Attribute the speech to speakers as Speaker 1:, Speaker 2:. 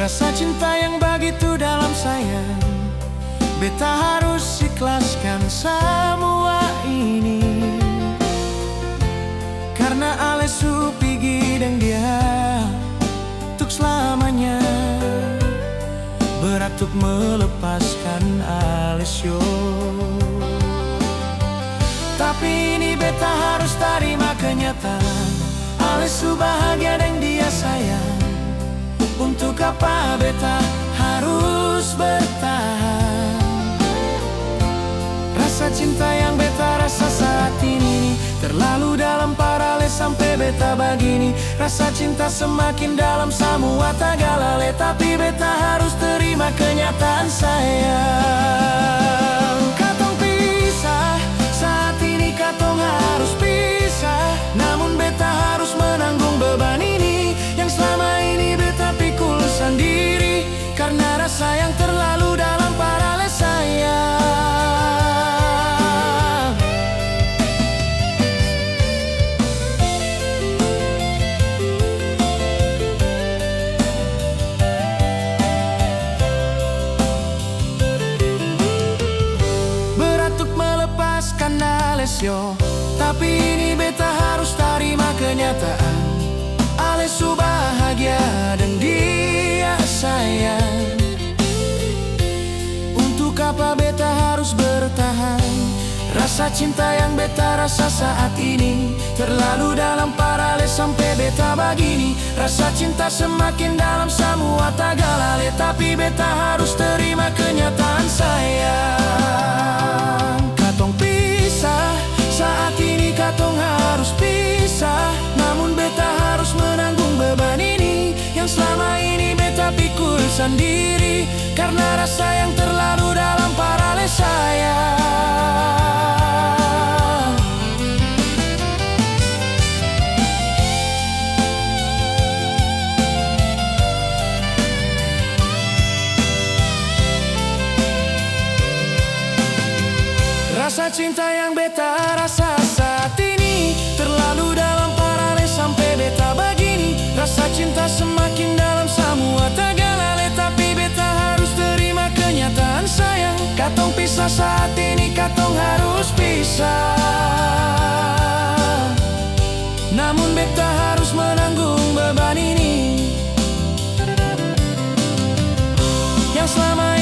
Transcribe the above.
Speaker 1: Rasa cinta yang begitu dalam sayang, beta harus ikhlaskan semua ini. Karena ale su pigi dan dia untuk selamanya. Berat untuk melepaskan Alessio. Tapi ini beta harus terima kenyataan, Alessio bahagia dan dia sayang. Untuk apa beta harus bertahan? Rasa cinta yang beta rasa saat ini terlalu dalam parale sampai beta begini. Rasa cinta semakin dalam semua tagalale, tapi beta harus terima kenyataan sayang. Katong pisah, saat ini katong harus pisah. Namun beta harus menanggung beban ini yang selama ini beta pikul sendiri. Karena rasa yang terlalu dalam parale sayang. Berat untuk melepaskan Alessio, tapi ini beta harus terima kenyataan, Alessio bahagia dan dia sayang. Untuk apa beta harus bertahan? Rasa cinta yang beta rasa saat ini terlalu dalam parale sampai beta begini. Rasa cinta semakin dalam semua tagalale, tapi beta harus terima kenyataan sayang. Katong pisah, saat ini katong harus pisah. Namun beta harus menanggung beban ini yang selama ini beta pikul sendiri. Karena rasa yang terlalu dalam parale sayang. Rasa cinta yang beta rasa saat ini terlalu dalam parale sampai beta begini. Rasa cinta semakin dalam semua tagalale, tapi beta harus terima kenyataan sayang. Katong pisah saat ini, katong harus pisah. Namun beta harus menanggung beban ini yang selama